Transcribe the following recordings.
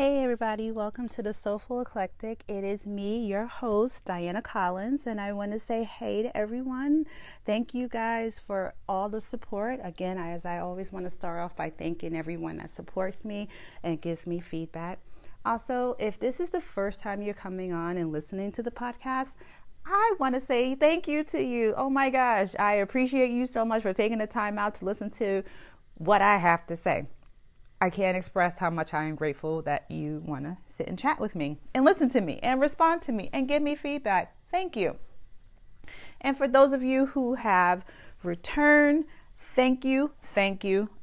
Hey everybody, welcome to the Soulful Eclectic. It is me, your host, Diana Collins, and I want to say hey to everyone. Thank you guys for all the support. Again, as I always want to start off by thanking everyone that supports me and gives me feedback. Also, if this is the first time you're coming on and listening to the podcast, I want to say thank you to you. Oh my gosh, I appreciate you so much for taking the time out to listen to what I have to say. I can't express how much I am grateful that you want to sit and chat with me and listen to me and respond to me and give me feedback. Thank you. And for those of you who have returned, thank you,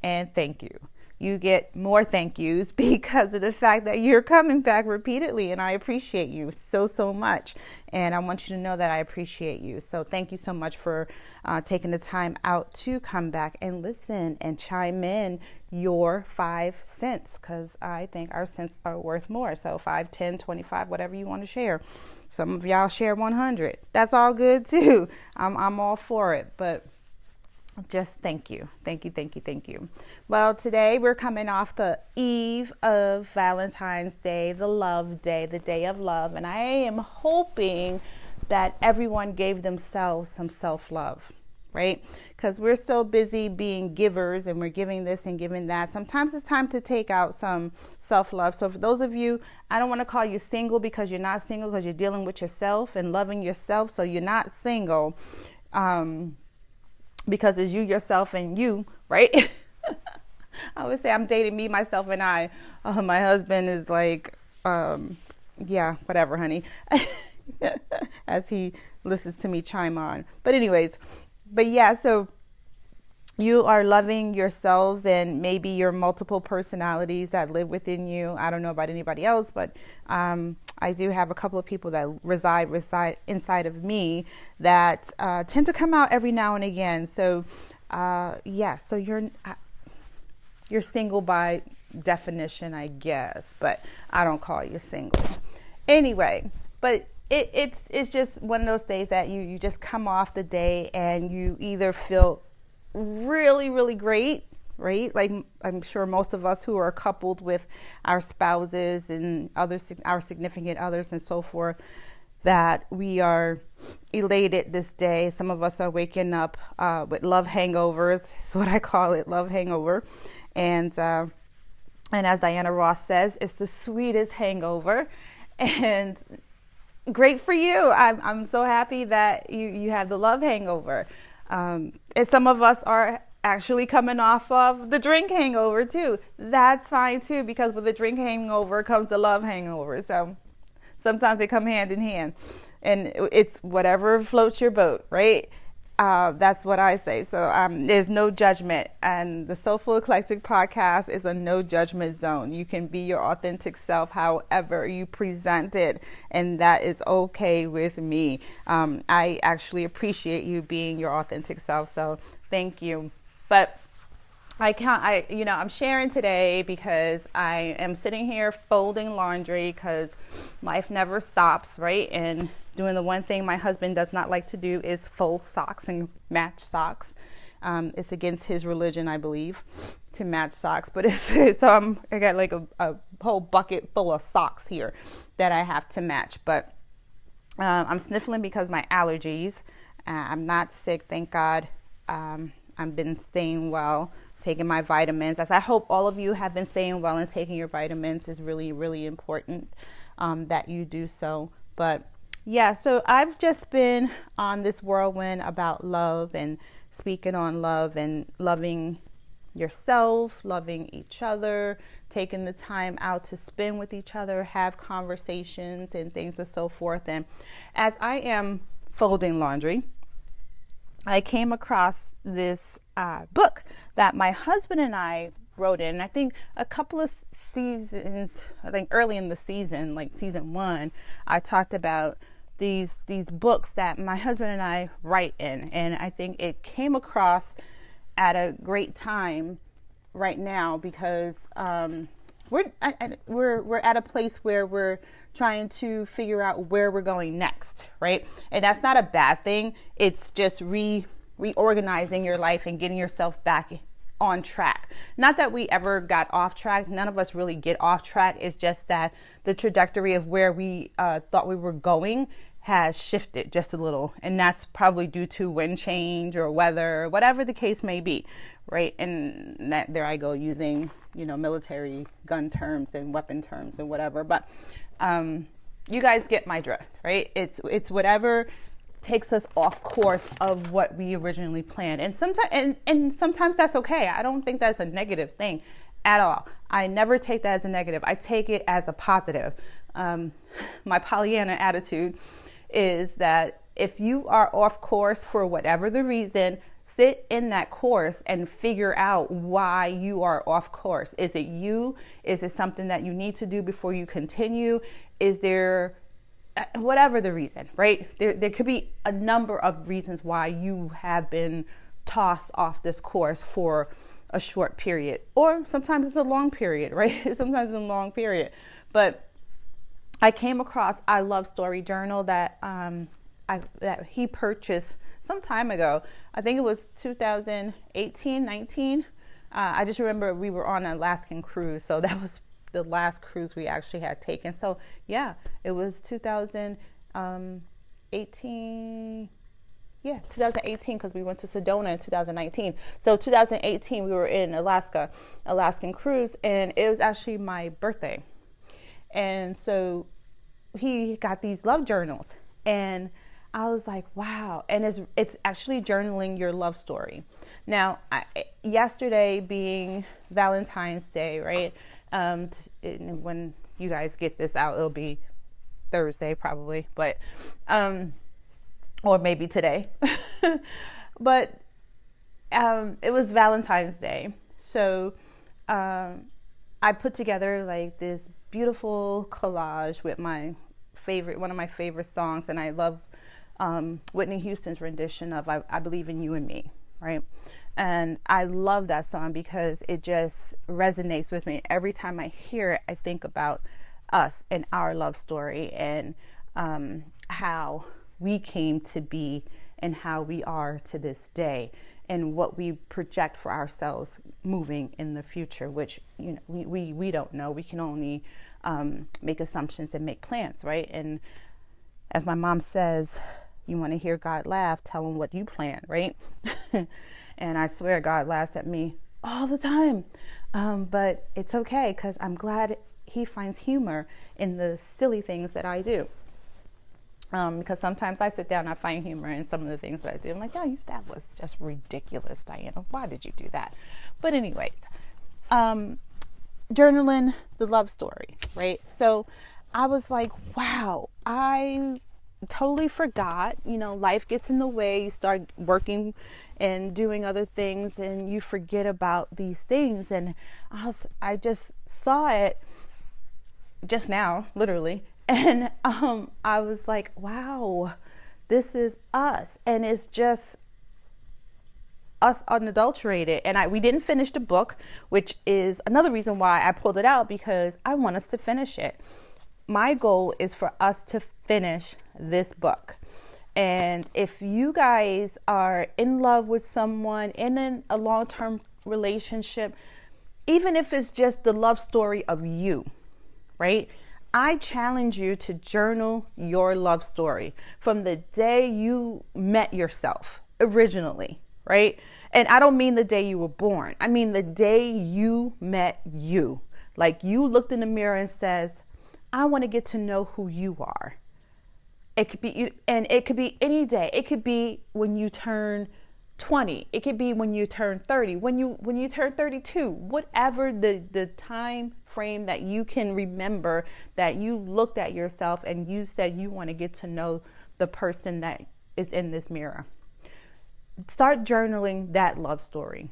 and thank you. You get more thank yous because of the fact that you're coming back repeatedly, and I appreciate you so much. And I want you to know that I appreciate you. So thank you so much for taking the time out to come back and listen and chime in your 5 cents, because I think our cents are worth more. So 5, 10, 25, whatever you want to share. Some of y'all share 100. That's all good too. I'm all for it, but just thank you. Well, today we're coming off the eve of Valentine's Day, the love day, the day of love. And I am hoping that everyone gave themselves some self-love, right? Because we're so busy being givers and we're giving this and giving that. Sometimes it's time to take out some self-love. So for those of you, I don't want to call you single because you're not single, because you're dealing with yourself and loving yourself. So you're not single. Because it's you, yourself, and you, right? I would say I'm dating me, myself, and I. My husband is like, yeah, whatever, honey, as he listens to me chime on. But yeah, so you are loving yourselves and maybe your multiple personalities that live within you. I don't know about anybody else, but I do have a couple of people that reside inside of me that tend to come out every now and again. So so you're single by definition, I guess, but I don't call you single. Anyway, but it's just one of those days that you just come off the day and you either feel really great, right? Like I'm sure most of us who are coupled with our spouses and our significant others and so forth, that we are elated this day. Some of us are waking up with love hangovers. It's what I call it, love hangover. And as Diana Ross says, it's the sweetest hangover. And great for you. I'm so happy that you have the love hangover. And some of us are actually coming off of the drink hangover too. That's fine too, because with the drink hangover comes the love hangover. So sometimes they come hand in hand, and it's whatever floats your boat, right? That's what I say. So there's no judgment, and the Soulful Eclectic podcast is a no judgment zone. You can be your authentic self however you present it, and that is okay with me. I actually appreciate you being your authentic self, so thank you. But I'm sharing today because I am sitting here folding laundry because life never stops, right? And doing the one thing my husband does not like to do is fold socks and match socks. It's against his religion, I believe, to match socks. But I got like a whole bucket full of socks here that I have to match. But I'm sniffling because my allergies. I'm not sick, thank God. I've been staying well, taking my vitamins. As I hope all of you have been staying well and taking your vitamins. Is really important that you do so. But yeah, so I've just been on this whirlwind about love and speaking on love and loving yourself, loving each other, taking the time out to spend with each other, have conversations and things and so forth. And as I am folding laundry, I came across this book that my husband and I wrote in. I think a couple of seasons, I think early in the season, like season 1, I talked about these books that my husband and I write in, and I think it came across at a great time right now because we're at a place where we're trying to figure out where we're going next, right? And that's not a bad thing. It's just reorganizing your life and getting yourself back on track. Not that we ever got off track. None of us really get off track. It's just that the trajectory of where we thought we were going has shifted just a little. And that's probably due to wind change or weather, whatever the case may be, right? And that, there I go using, military gun terms and weapon terms and whatever. But you guys get my drift, right? It's whatever takes us off course of what we originally planned. And sometimes that's okay. I don't think that's a negative thing at all. I never take that as a negative. I take it as a positive. My Pollyanna attitude is that if you are off course for whatever the reason, sit in that course and figure out why you are off course. Is it you? Is it something that you need to do before you continue? Is there whatever the reason, right? There could be a number of reasons why you have been tossed off this course for a short period, or sometimes it's a long period, right? Sometimes it's a long period. But I came across I Love Story journal that that he purchased some time ago. I think it was 2018, 19. I just remember we were on an Alaskan cruise, so that was the last cruise we actually had taken. So yeah, it was 2018. Yeah, 2018, because we went to Sedona in 2019. So 2018, we were in Alaskan cruise, and it was actually my birthday. And so he got these love journals, and I was like, wow. And it's actually journaling your love story. Now, yesterday being Valentine's Day, right? When you guys get this out, it'll be Thursday probably, but or maybe today. But it was Valentine's Day, so I put together like this beautiful collage with one of my favorite songs, and I love Whitney Houston's rendition of I Believe in You and Me, right? And I love that song because it just resonates with me. Every time I hear it, I think about us and our love story, and how we came to be and how we are to this day, and what we project for ourselves moving in the future, which we don't know. We can only make assumptions and make plans, right? And as my mom says, you want to hear God laugh, tell him what you plan, right? And I swear God laughs at me all the time, but it's okay, because I'm glad he finds humor in the silly things that I do. Because sometimes I sit down and I find humor in some of the things that I do. I'm like, oh, that was just ridiculous, Diana. Why did you do that? But anyways, journaling the love story, right? So I was like, wow, I totally forgot. Life gets in the way. You start working and doing other things, and you forget about these things. And I just saw it just now, literally. And I was like, wow, this is us. And it's just us unadulterated. And we didn't finish the book, which is another reason why I pulled it out, because I want us to finish it. My goal is for us to finish this book. And if you guys are in love with someone in a long-term relationship, even if it's just the love story of you, right? I challenge you to journal your love story from the day you met yourself originally, right? And I don't mean the day you were born. I mean the day you met you. Like you looked in the mirror and says, I want to get to know who you are. It could be, and it could be any day. It could be when you turn 20. It could be when you turn 30, when you turn 32, whatever the time frame that you can remember that you looked at yourself and you said you want to get to know the person that is in this mirror. Start journaling that love story.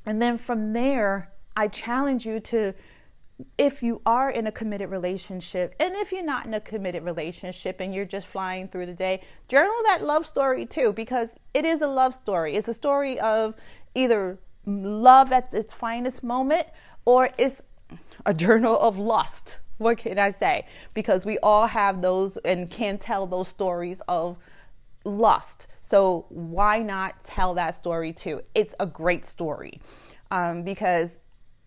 And then from there, I challenge you to, if you are in a committed relationship, and if you're not in a committed relationship and you're just flying through the day, journal that love story too, because it is a love story. It's a story of either love at its finest moment, or it's a journal of lust. What can I say? Because we all have those and can tell those stories of lust. So why not tell that story too? It's a great story. because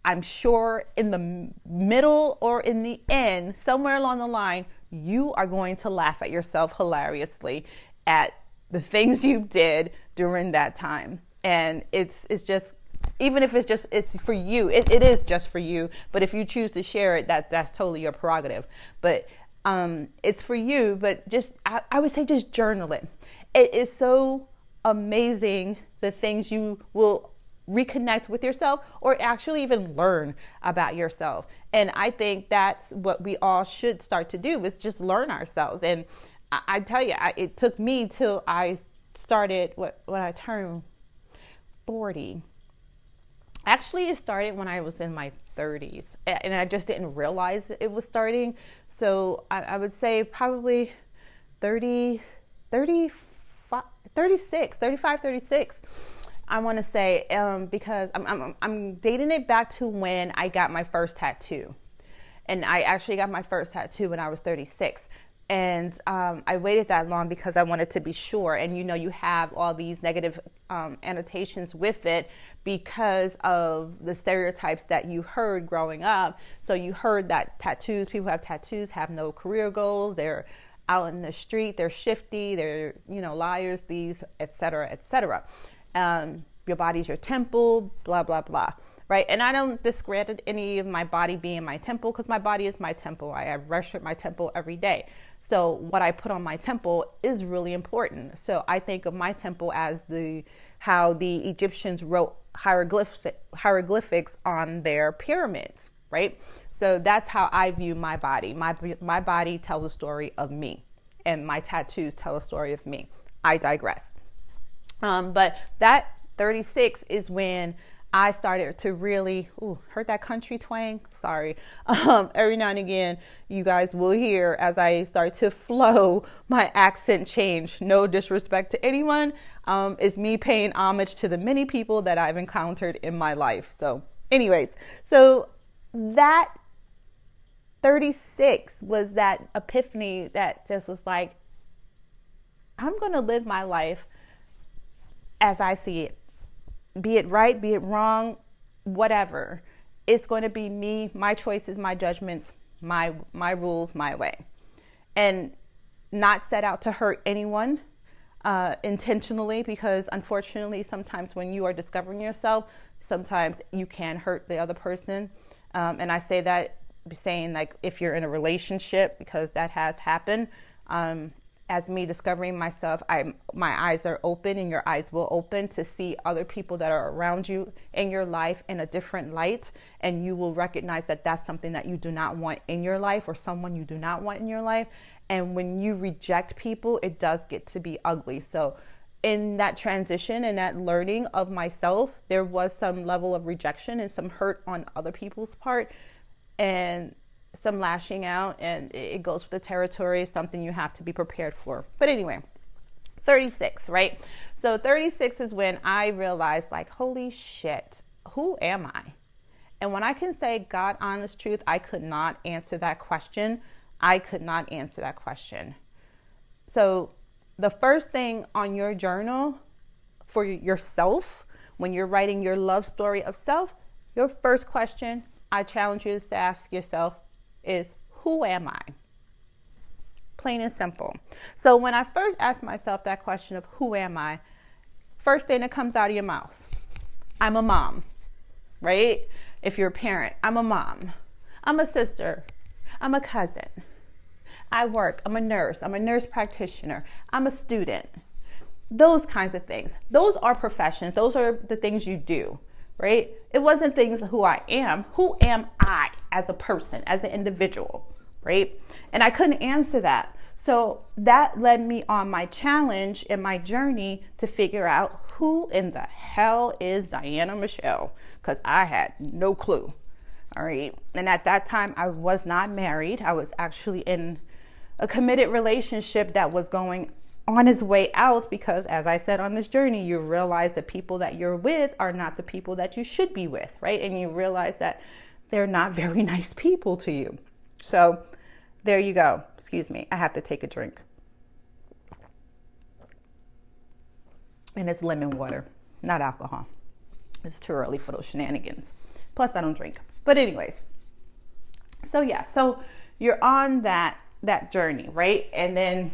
I'm sure in the middle or in the end, somewhere along the line, you are going to laugh at yourself hilariously at the things you did during that time. And it's just, even if it's for you, it is just for you. But if you choose to share it, that's totally your prerogative. But it's for you. But just, I would say just journal it. It is so amazing the things you will reconnect with yourself or actually even learn about yourself. And I think that's what we all should start to do, is just learn ourselves. And I tell you, it took me till I started when I turned 40. Actually, it started when I was in my 30s, and I just didn't realize it was starting. So I would say probably 35, 36. I want to say, because I'm dating it back to when I got my first tattoo. And I actually got my first tattoo when I was 36. And I waited that long because I wanted to be sure. And you have all these negative annotations with it because of the stereotypes that you heard growing up. So you heard that people who have tattoos have no career goals. They're out in the street. They're shifty. They're, liars, thieves, etc., etc. Your body's your temple, blah, blah, blah. Right. And I don't discredit any of my body being my temple, because my body is my temple. I worship my temple every day. So what I put on my temple is really important. So I think of my temple as how the Egyptians wrote hieroglyphics on their pyramids. Right. So that's how I view my body. My body tells a story of me, and my tattoos tell a story of me. I digress. But that 36 is when I started to really, heard that country twang? Sorry. Every now and again, you guys will hear as I start to flow, my accent change. No disrespect to anyone. It's me paying homage to the many people that I've encountered in my life. So anyways, so that 36 was that epiphany that just was like, I'm going to live my life as I see it. Be it right, be it wrong, whatever. It's going to be me, my choices, my judgments, my rules, my way. And not set out to hurt anyone intentionally, because unfortunately, sometimes when you are discovering yourself, sometimes you can hurt the other person. And I say that saying, like, if you're in a relationship, because that has happened. As me discovering myself, my eyes are open, and your eyes will open to see other people that are around you in your life in a different light. And you will recognize that that's something that you do not want in your life, or someone you do not want in your life. And when you reject people, it does get to be ugly. So in that transition and that learning of myself, there was some level of rejection and some hurt on other people's part, and some lashing out, and it goes with the territory, something you have to be prepared for. But anyway, 36, right? So 36 is when I realized, like, holy shit, who am I? And when I can say God honest truth, I could not answer that question. So the first thing on your journal for yourself, when you're writing your love story of self, your first question I challenge you to ask yourself is, who am I? Plain and simple. So when I first asked myself that question of who am I, first thing that comes out of your mouth, I'm a mom, right? If you're a parent, I'm a mom. I'm a sister. I'm a cousin. I work. I'm a nurse practitioner. I'm a student. Those kinds of things. Those are professions. Those are the things you do. Right? It wasn't things who I am. Who am I as a person, as an individual, right? And I couldn't answer that. So that led me on my challenge and my journey to figure out who in the hell is Diana Michelle, because I had no clue. All right. And at that time, I was not married. I was actually in a committed relationship that was going on its way out, because as I said on this journey, you realize the people that you're with are not the people that you should be with, right? And you realize that they're not very nice people to you. So there you go. Excuse me, I have to take a drink. And it's lemon water, not alcohol. It's too early for those shenanigans. Plus, I don't drink. But anyways, so yeah, so you're on that journey, right? And then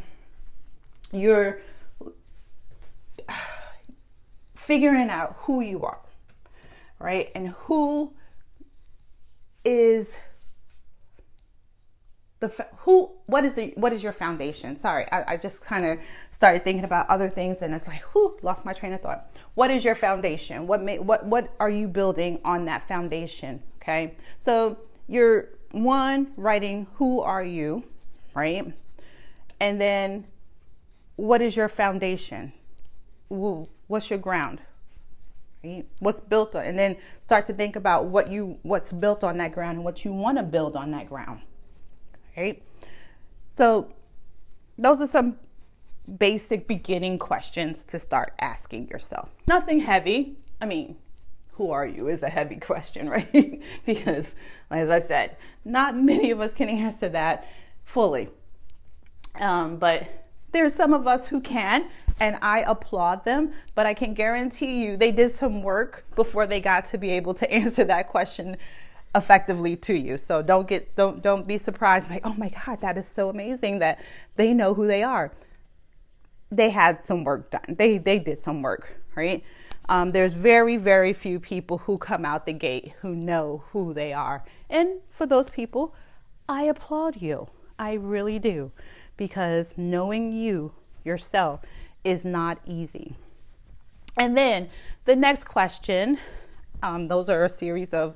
you're figuring out who you are, right? And who is what is your foundation? Sorry, I just kind of started thinking about other things, and it's like, lost my train of thought. What is your foundation? What are you building on that foundation? Okay, so you're writing who are you, right? And then what is your foundation? What's your ground? Right? What's built on, and then start to think about what's built on that ground and what you want to build on that ground. Right? So those are some basic beginning questions to start asking yourself. Nothing heavy. I mean, who are you is a heavy question, right? Because, as I said, not many of us can answer that fully. But there's some of us who can, and I applaud them, but I can guarantee you they did some work before they got to be able to answer that question effectively to you. So don't be surprised, like, oh my God, that is so amazing that they know who they are. They had some work done. They did some work, right? There's very, very few people who come out the gate who know who they are. And for those people, I applaud you. I really do. Because knowing yourself is not easy. And then the next question, those are a series of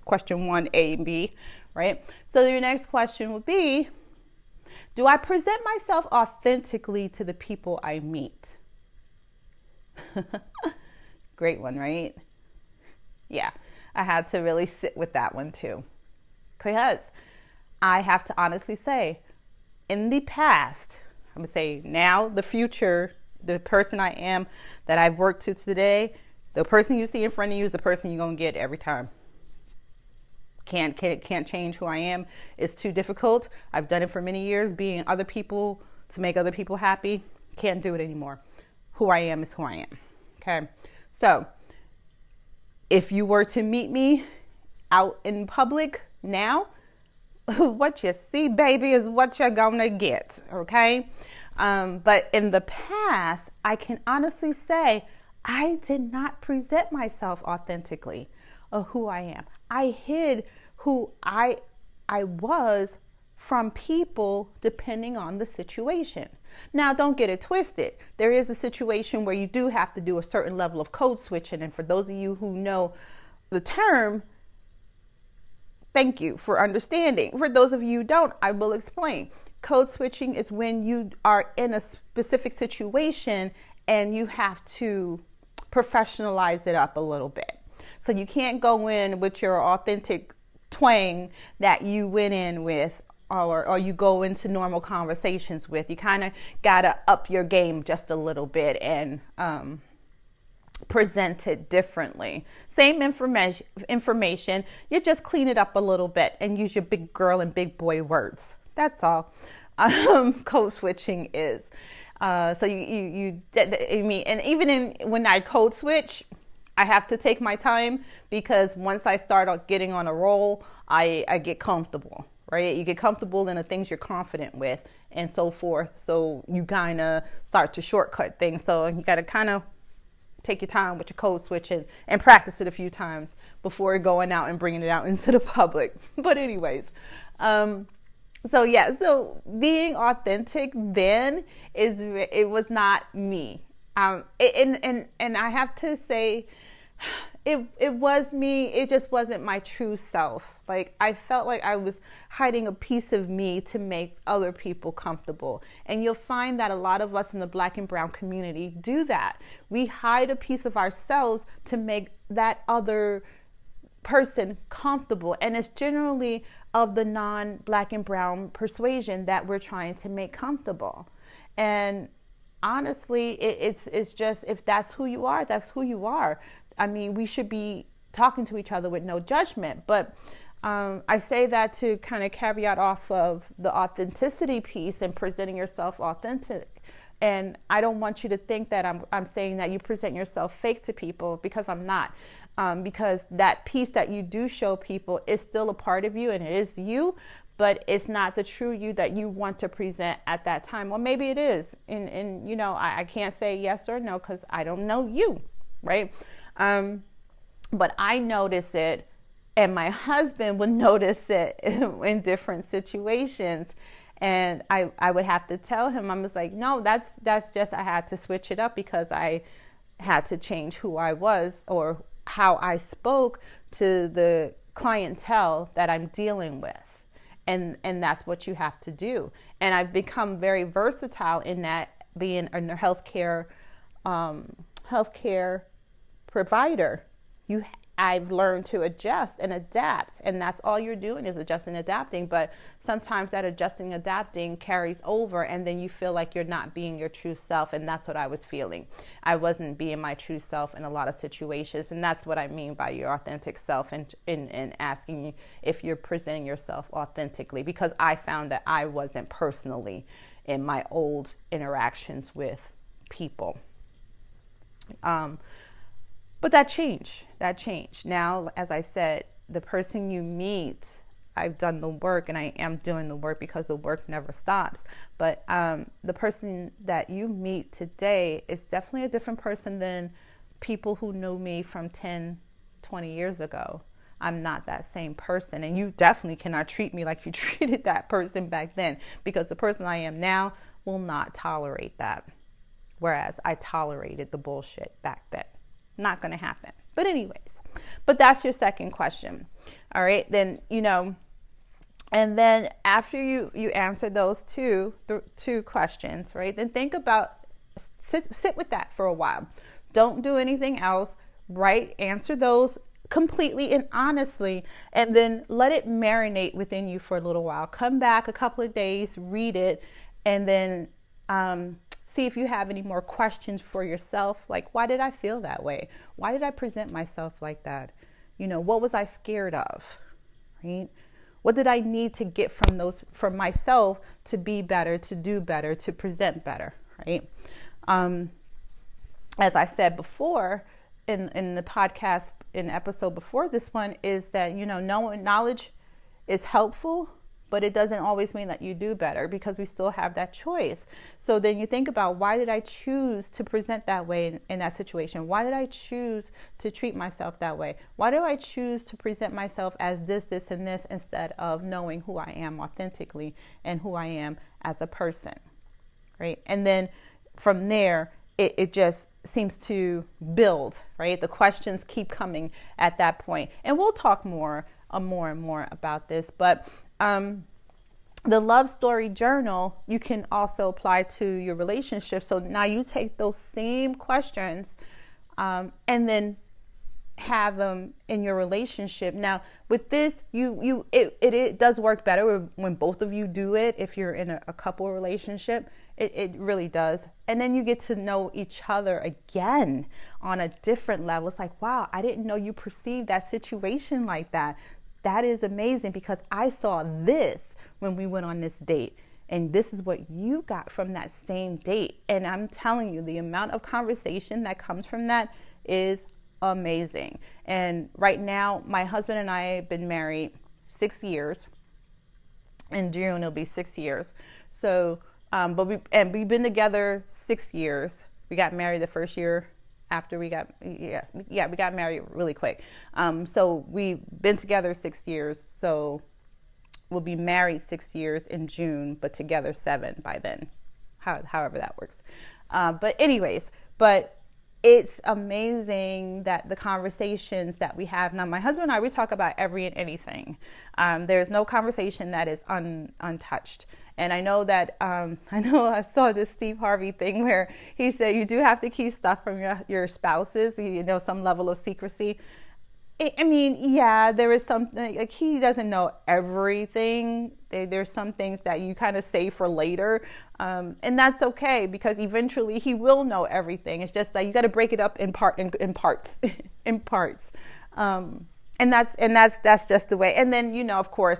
question 1, A and B, right? So your next question would be, do I present myself authentically to the people I meet? Great one, right? Yeah, I had to really sit with that one too. Because I have to honestly say, in the past, I'm gonna say now, the future, the person I am that I've worked to today, the person you see in front of you is the person you're gonna get every time. Can't change who I am. It's too difficult. I've done it for many years, being other people to make other people happy. Can't do it anymore. Who I am is who I am. Okay. So if you were to meet me out in public now, what you see, baby, is what you're gonna get. Okay. But in the past, I can honestly say I did not present myself authentically of who I am. I hid who I was from people depending on the situation. Now, don't get it twisted. There is a situation where you do have to do a certain level of code switching. And for those of you who know the term, thank you for understanding. For those of you who don't, I will explain. Code switching is when you are in a specific situation and you have to professionalize it up a little bit. So you can't go in with your authentic twang that you went in with or you go into normal conversations with. You kind of got to up your game just a little bit and present it differently. Same information, you just clean it up a little bit and use your big girl and big boy words. That's all code switching is. So you I mean, and even when I code switch, I have to take my time because once I start getting on a roll, I get comfortable, right? You get comfortable in the things you're confident with and so forth. So you kind of start to shortcut things. So you got to kind of take your time with your code switch and practice it a few times before going out and bringing it out into the public. But anyways, so yeah, so being authentic then it was not me. And I have to say, it was me. It just wasn't my true self. Like I felt like I was hiding a piece of me to make other people comfortable. And you'll find that a lot of us in the Black and brown community do that. We hide a piece of ourselves to make that other person comfortable. And it's generally of the non-Black and brown persuasion that we're trying to make comfortable. And honestly, it's just, if that's who you are, that's who you are. I mean, we should be talking to each other with no judgment. But I say that to kind of caveat off of the authenticity piece and presenting yourself authentic. And I don't want you to think that I'm saying that you present yourself fake to people, because I'm not. because that piece that you do show people is still a part of you and it is you, but it's not the true you that you want to present at that time. Well, maybe it is. And you know, I can't say yes or no because I don't know you, right? But I notice it, and my husband would notice it in different situations. And I would have to tell him, I was like, no, that's just, I had to switch it up because I had to change who I was or how I spoke to the clientele that I'm dealing with. And that's what you have to do. And I've become very versatile in that, being a healthcare provider. I've learned to adjust and adapt, and that's all you're doing is adjusting and adapting. But sometimes that adjusting and adapting carries over, and then you feel like you're not being your true self, and that's what I was feeling. I wasn't being my true self in a lot of situations, and that's what I mean by your authentic self, and asking you if you're presenting yourself authentically, because I found that I wasn't personally in my old interactions with people. But that changed. Now, as I said, the person you meet, I've done the work, and I am doing the work because the work never stops. But the person that you meet today is definitely a different person than people who knew me from 10, 20 years ago. I'm not that same person. And you definitely cannot treat me like you treated that person back then, because the person I am now will not tolerate that. Whereas I tolerated the bullshit back then. Not going to happen. But anyways, but that's your second question. All right, then, you know, and then after you answer those two questions, right, then think about, sit with that for a while. Don't do anything else, right? Answer those completely and honestly, and then let it marinate within you for a little while. Come back a couple of days, read it, and then see if you have any more questions for yourself, like, why did I feel that way? Why did I present myself like that? You know, what was I scared of, right? What did I need to get from myself to be better, to do better, to present better, right? As I said before in the podcast, in the episode before this one, is that, you know, knowledge is helpful, but it doesn't always mean that you do better, because we still have that choice. So then you think about, why did I choose to present that way in that situation? Why did I choose to treat myself that way? Why do I choose to present myself as this, and this, instead of knowing who I am authentically and who I am as a person, right? And then from there, it just seems to build, right? The questions keep coming at that point. And we'll talk more and more about this, but the love story journal, you can also apply to your relationship. So now you take those same questions and then have them in your relationship. Now with this, it does work better when both of you do it. If you're in a couple relationship, it really does. And then you get to know each other again on a different level. It's like, wow, I didn't know you perceived that situation like that. That is amazing, because I saw this when we went on this date, and this is what you got from that same date. And I'm telling you, the amount of conversation that comes from that is amazing. And right now, my husband and I have been married 6 years. In June, it'll be 6 years. So, we've been together 6 years. We got married the first year after we got married really quick. So we've been together 6 years. So we'll be married 6 years in June, but together 7 by then, however that works. But it's amazing that the conversations that we have now, my husband and I, we talk about every and anything. There's no conversation that is untouched. And I know that, I saw this Steve Harvey thing where he said you do have to keep stuff from your spouses, you know, some level of secrecy. I mean, yeah, there is something, like, he doesn't know everything. There's some things that you kind of save for later. And that's okay, because eventually he will know everything. It's just that you got to break it up in parts. And that's just the way. And then, you know, of course,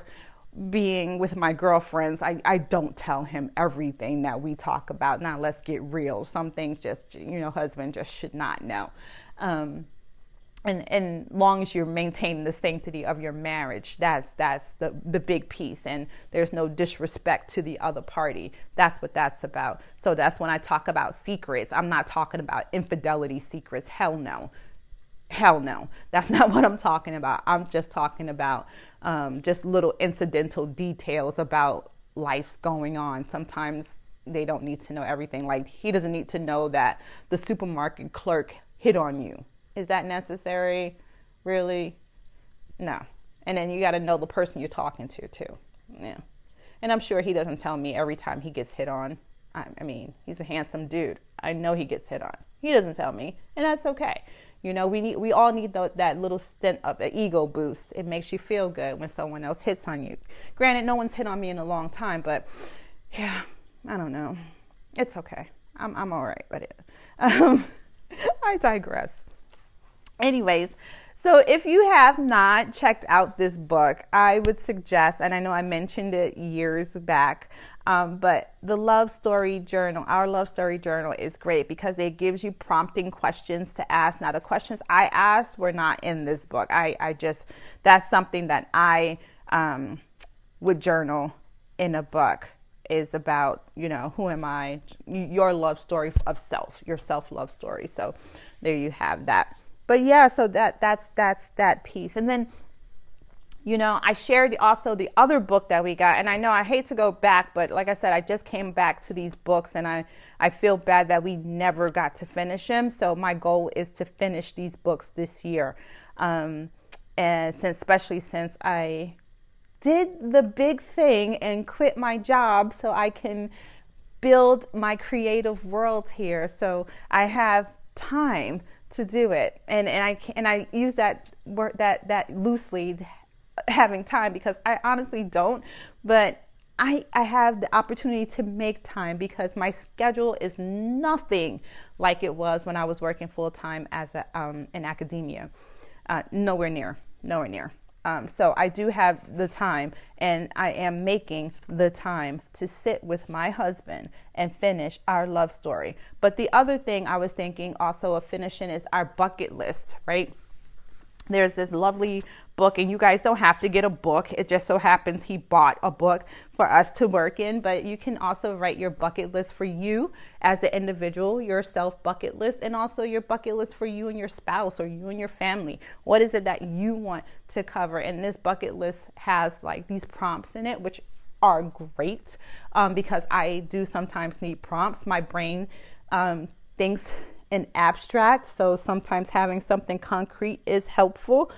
being with my girlfriends, I don't tell him everything that we talk about. Now, let's get real. Some things just, you know, husband just should not know. and long as you're maintaining the sanctity of your marriage, that's the big piece, and there's no disrespect to the other party. That's what that's about. So that's when I talk about secrets. I'm not talking about infidelity secrets. Hell no. That's not what I'm talking about. I'm just talking about just little incidental details about life's going on. Sometimes they don't need to know everything. Like, he doesn't need to know that the supermarket clerk hit on you. Is that necessary? Really? No. And then you got to know the person you're talking to too. Yeah. And I'm sure he doesn't tell me every time he gets hit on. I mean, he's a handsome dude. I know he gets hit on. He doesn't tell me, and that's okay. You know, we all need that little stint of an ego boost. It makes you feel good when someone else hits on you. Granted, no one's hit on me in a long time, but yeah, I don't know. It's okay. I'm all right with it. I digress. Anyways, so if you have not checked out this book, I would suggest, and I know I mentioned it years back, but the Love Story Journal, our Love Story Journal, is great because it gives you prompting questions to ask. Now, the questions I asked were not in this book. I just, that's something that I would journal in a book, is about, you know, who am I, your love story of self, your self-love story. So there you have that. But yeah, so that's that piece. And then, you know, I shared also the other book that we got, and I know I hate to go back, but like I said, I just came back to these books, and I feel bad that we never got to finish them. So my goal is to finish these books this year, and especially since I did the big thing and quit my job so I can build my creative world here. So I have time to do it, and I use that word that loosely, having time, because I honestly don't, but I have the opportunity to make time because my schedule is nothing like it was when I was working full time as in academia. Nowhere near. So I do have the time, and I am making the time to sit with my husband and finish our love story. But the other thing I was thinking also of finishing is our bucket list, right? There's this lovely book, and you guys don't have to get a book. It just so happens he bought a book for us to work in, but you can also write your bucket list for you as an individual, your self bucket list, and also your bucket list for you and your spouse or you and your family. What is it that you want to cover? And this bucket list has like these prompts in it, which are great because I do sometimes need prompts. My brain thinks in abstract, so sometimes having something concrete is helpful,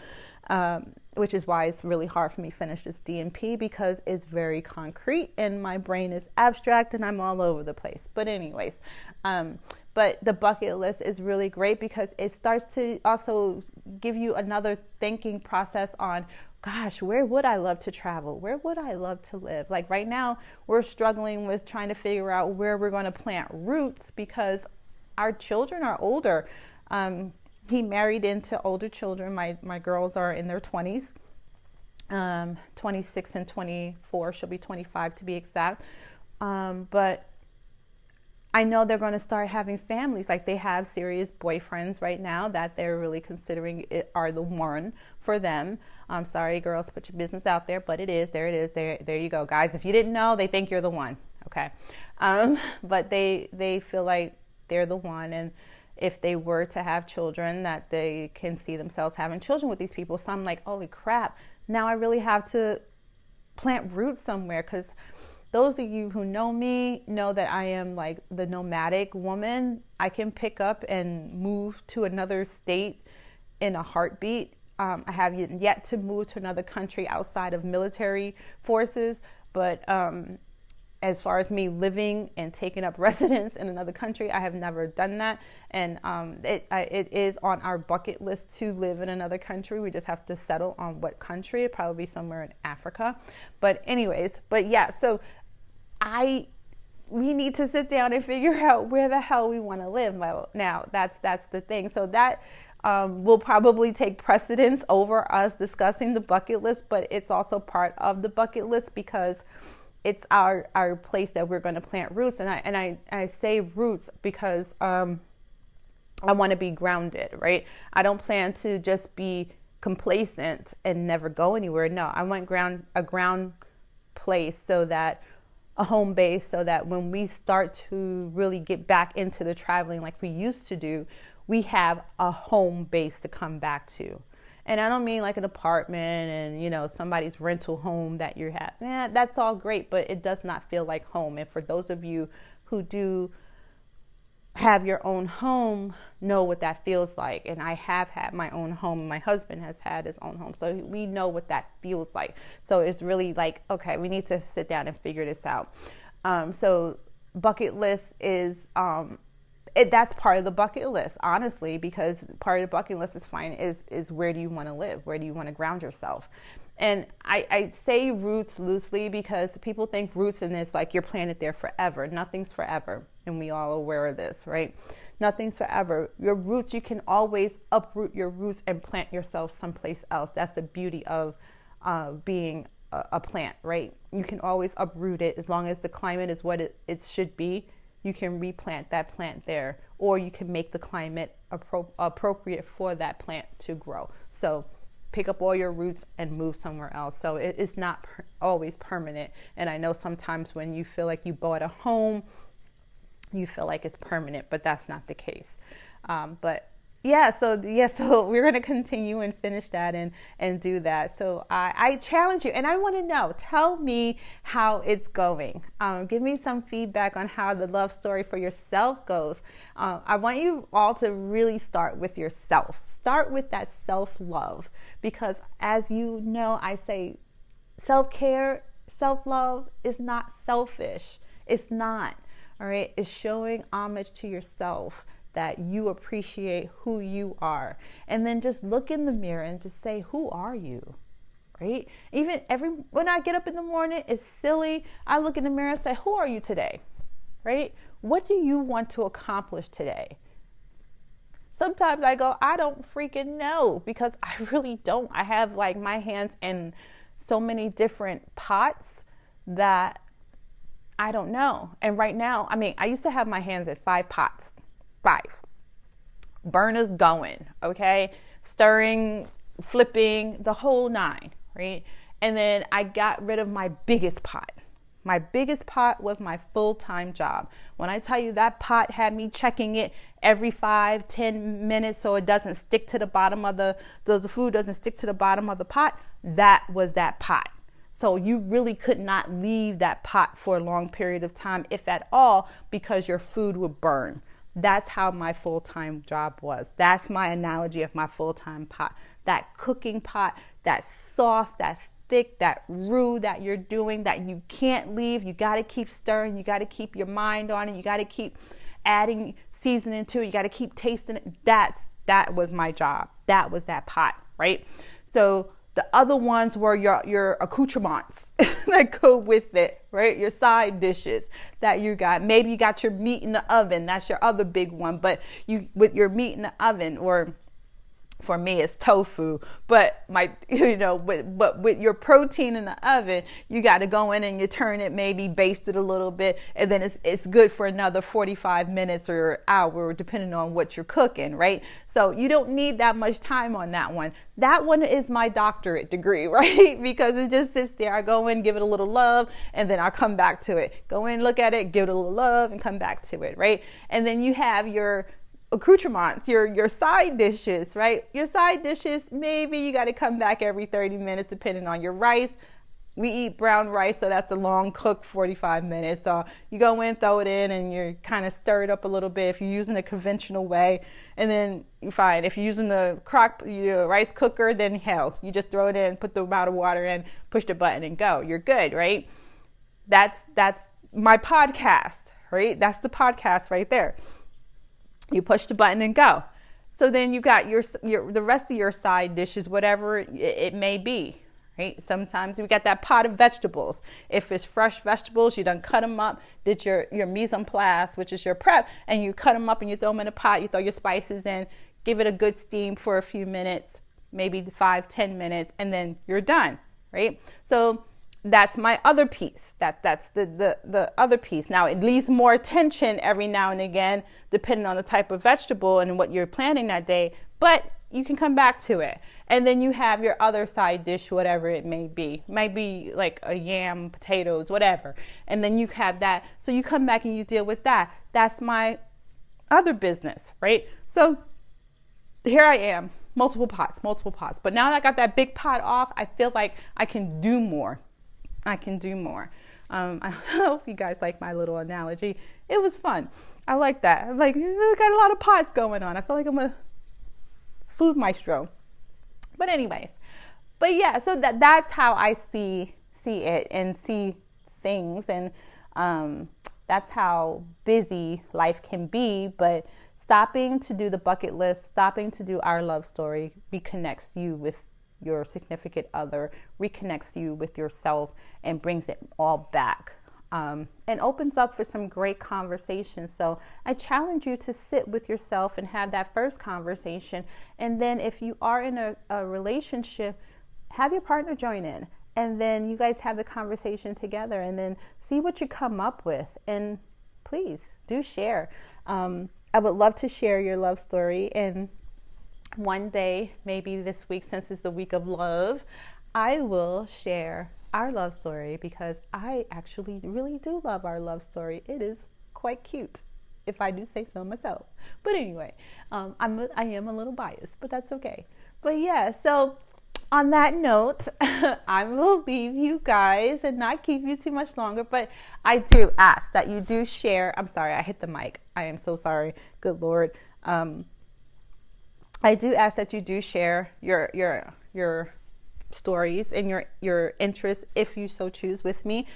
which is why it's really hard for me to finish this DNP, because it's very concrete and my brain is abstract and I'm all over the place. But anyways, but the bucket list is really great because it starts to also give you another thinking process on, gosh, where would I love to travel? Where would I love to live? Like right now, we're struggling with trying to figure out where we're going to plant roots because our children are older. He married into older children. My girls are in their 20s, 26 and 24. She'll be 25 to be exact. But I know they're going to start having families. Like they have serious boyfriends right now that they're really considering are the one for them. I'm sorry, girls, put your business out there, but it is. There it is. There you go, guys. If you didn't know, they think you're the one. Okay. But they feel like they're the one, and if they were to have children, that they can see themselves having children with these people. So I'm like, holy crap, now I really have to plant roots somewhere, because those of you who know me know that I am like the nomadic woman. I can pick up and move to another state in a heartbeat. I have yet to move to another country outside of military forces, but as far as me living and taking up residence in another country, I have never done that. And it is on our bucket list to live in another country. We just have to settle on what country. It'd probably be somewhere in Africa. But anyways, but yeah, so we need to sit down and figure out where the hell we want to live. Now, that's the thing. So that will probably take precedence over us discussing the bucket list, but it's also part of the bucket list because it's our place that we're going to plant roots. And I say roots because I want to be grounded, right? I don't plan to just be complacent and never go anywhere. No, I want a ground place, so that a home base, so that when we start to really get back into the traveling like we used to do, we have a home base to come back to. And I don't mean like an apartment and, somebody's rental home that you have. That's all great, but it does not feel like home. And for those of you who do have your own home, know what that feels like. And I have had my own home. My husband has had his own home. So we know what that feels like. So it's really like, okay, we need to sit down and figure this out. So bucket list is, that's part of the bucket list, honestly, because part of the bucket list is fine, is where do you want to live? Where do you want to ground yourself? And I say roots loosely because people think roots in this like you're planted there forever. Nothing's forever. And we all aware of this, right? Nothing's forever. Your roots, you can always uproot your roots and plant yourself someplace else. That's the beauty of being a plant, right? You can always uproot it as long as the climate is what it should be. You can replant that plant there, or you can make the climate appropriate for that plant to grow. So pick up all your roots and move somewhere else. So it's not always permanent. And I know sometimes when you feel like you bought a home, you feel like it's permanent, but that's not the case. So we're going to continue and finish that and do that. So I challenge you, and I want to know, tell me how it's going. Give me some feedback on how the love story for yourself goes. I want you all to really start with yourself. Start with that self-love, because as you know, I say self-care, self-love is not selfish. It's not. All right. It's showing homage to yourself, that you appreciate who you are. And then just look in the mirror and just say, who are you? Right? When I get up in the morning, it's silly. I look in the mirror and say, who are you today? Right? What do you want to accomplish today? Sometimes I go, I don't freaking know, because I really don't. I have like my hands in so many different pots that I don't know. And right now, I used to have my hands at 5 pots. 5 burners going, okay, stirring, flipping, the whole 9, right? And then I got rid of my biggest pot. My biggest pot was my full-time job. When I tell you that pot had me checking it every 5-10 minutes so it doesn't stick to the bottom of the food doesn't stick to the bottom of the pot, that was that pot. So you really could not leave that pot for a long period of time, if at all, because your food would burn. That's how my full-time job was. That's my analogy of my full-time pot. That cooking pot, that sauce, that stick, that roux that you're doing that you can't leave. You got to keep stirring. You got to keep your mind on it. You got to keep adding seasoning to it. You got to keep tasting it. That was my job. That was that pot, right? So the other ones were your accoutrements that go with it, right? Your side dishes that you got. Maybe you got your meat in the oven. That's your other big one. But with your meat in the oven, or for me, it's tofu. But with your protein in the oven, you got to go in and you turn it, maybe baste it a little bit, and then it's good for another 45 minutes or hour, depending on what you're cooking, right? So you don't need that much time on that one. That one is my doctorate degree, right? Because it just sits there. I go in, give it a little love, and then I come back to it. Go in, look at it, give it a little love, and come back to it, right? And then you have your accoutrements, your side dishes, right? Your side dishes, maybe you got to come back every 30 minutes depending on your rice. We eat brown rice, so that's a long cook, 45 minutes. So you go in, throw it in, and you're kind of stir it up a little bit if you're using a conventional way. And then you find if you're using the your rice cooker, then hell, you just throw it in, put the amount of water in, push the button, and go. You're good, right? That's my podcast, right? That's the podcast right there. You push the button and go. So then you got the rest of your side dishes, whatever it may be, right? Sometimes we got that pot of vegetables. If it's fresh vegetables, you done cut them up, did your mise en place, which is your prep, and you cut them up and you throw them in a pot, you throw your spices in, give it a good steam for a few minutes, maybe 5-10 minutes, and then you're done, right? So that's my other piece. That's the other piece. Now it needs more attention every now and again, depending on the type of vegetable and what you're planning that day, but you can come back to it. And then you have your other side dish, whatever it may be. It might be like a yam, potatoes, whatever. And then you have that. So you come back and you deal with that. That's my other business, right? So here I am, multiple pots. But now that I got that big pot off, I feel like I can do more. I I hope you guys like my little analogy. It was fun. I like that. I'm like, I got a lot of pots going on. I feel like I'm a food maestro. But anyways, yeah, so that's how I see it and see things, and that's how busy life can be. But stopping to do the bucket list, stopping to do our love story, reconnects you with your significant other, reconnects you with yourself, and brings it all back, and opens up for some great conversations. So I challenge you to sit with yourself and have that first conversation. And then if you are in a relationship, have your partner join in. And then you guys have the conversation together and then see what you come up with. And please do share. I would love to share your love story. And one day, maybe this week, since it's the week of love, I will share our love story, because I actually really do love our love story. It is quite cute, if I do say so myself. But anyway, I am a little biased, but that's okay. But yeah, so on that note, I will leave you guys and not keep you too much longer, but I do ask that you do share. I'm sorry, I hit the mic. I am so sorry. Good Lord. I do ask that you do share your stories and your interests, if you so choose, with me.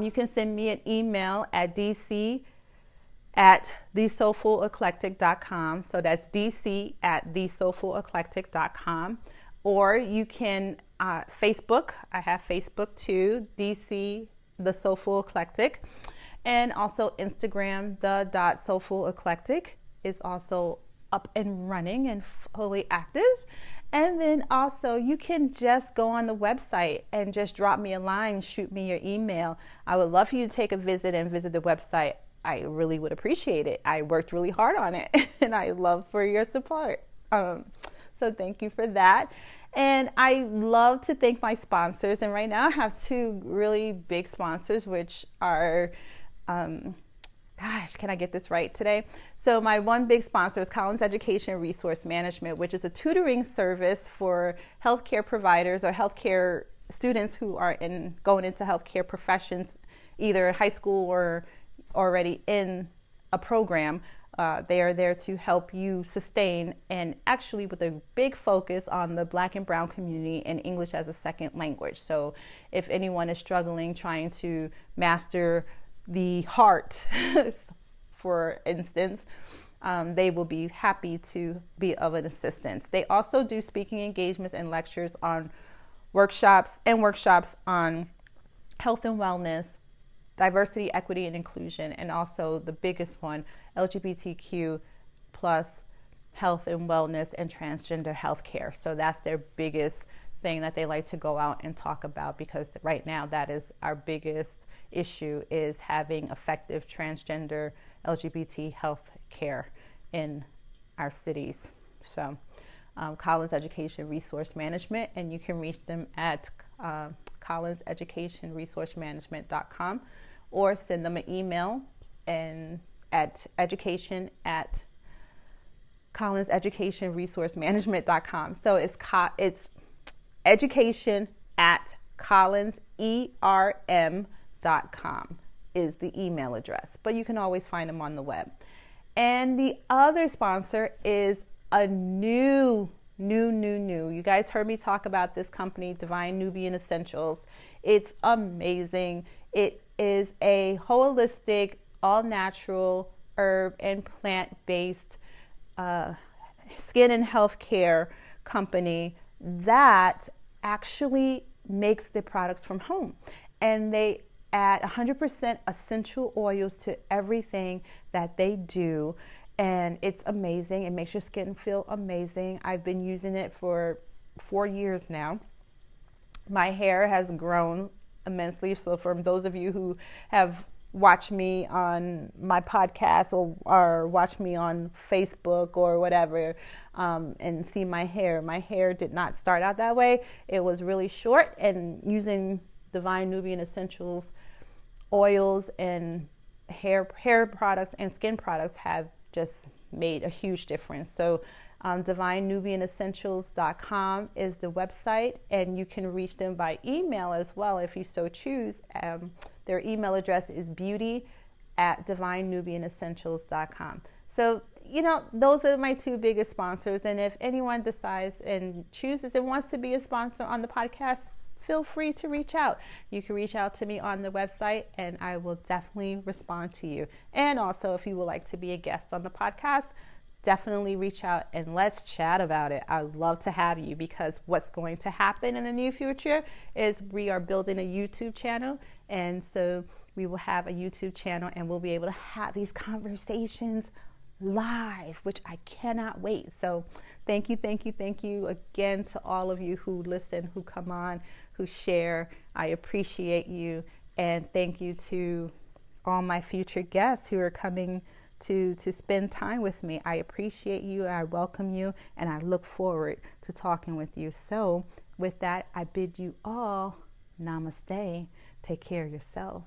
You can send me an email at dc@thesoulfuleclectic.com. So that's dc@thesoulfuleclectic.com. Or you can Facebook. I have Facebook too, DC The Soulful Eclectic. And also Instagram, the.soulfuleclectic is also up and running and fully active. And then also you can just go on the website and just drop me a line, shoot me your email. I would love for you to take a visit and visit the website. I really would appreciate it. I worked really hard on it and I love for your support. So thank you for that. And I love to thank my sponsors. And right now I have two really big sponsors, which are, can I get this right today? So my one big sponsor is Collins Education Resource Management, which is a tutoring service for healthcare providers or healthcare students who are going into healthcare professions, either high school or already in a program. They are there to help you sustain, and actually with a big focus on the Black and Brown community and English as a second language. So if anyone is struggling trying to master the heart, for instance, they will be happy to be of an assistance. They also do speaking engagements and lectures on workshops on health and wellness, diversity, equity, and inclusion, and also the biggest one, LGBTQ plus health and wellness and transgender healthcare. So that's their biggest thing that they like to go out and talk about, because right now that is our biggest issue, is having effective transgender LGBT health care in our cities. So Collins Education Resource Management, and you can reach them at collinseducationresourcemanagement.com, or send them an email and at education@collinseducationresourcemanagement.com. So it's education@collinserm.com is the email address, but you can always find them on the web. And the other sponsor is a new. You guys heard me talk about this company, Divine Nubian Essentials. It's amazing. It is a holistic, all-natural, herb and plant-based skin and health care company that actually makes their products from home. And they add 100% essential oils to everything that they do. And it's amazing. It makes your skin feel amazing. I've been using it for 4 years now. My hair has grown immensely. So for those of you who have watched me on my podcast or watch me on Facebook or whatever, and see my hair did not start out that way. It was really short, and using Divine Nubian Essentials oils and hair products and skin products have just made a huge difference. So DivineNubianEssentials.com is the website, and you can reach them by email as well if you so choose. Their email address is beauty@DivineNubianEssentials.com. So, those are my two biggest sponsors. And if anyone decides and chooses and wants to be a sponsor on the podcast, feel free to reach out. You can reach out to me on the website, and I will definitely respond to you. And also, if you would like to be a guest on the podcast, definitely reach out and let's chat about it. I'd love to have you, because what's going to happen in the near future is we are building a YouTube channel. And so we will have a YouTube channel, and we'll be able to have these conversations live, which I cannot wait. So thank you again to all of you who listen, who come on, who share. I appreciate you. And thank you to all my future guests who are coming to spend time with me. I appreciate you, I welcome you, and I look forward to talking with you. So with that, I bid you all namaste. Take care of yourself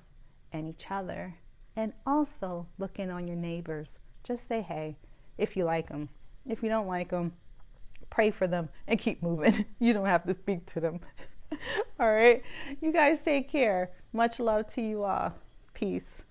and each other, and also look in on your neighbors. Just say hey if you like them. If you don't like them, pray for them and keep moving. You don't have to speak to them. All right, you guys take care. Much love to you all. Peace.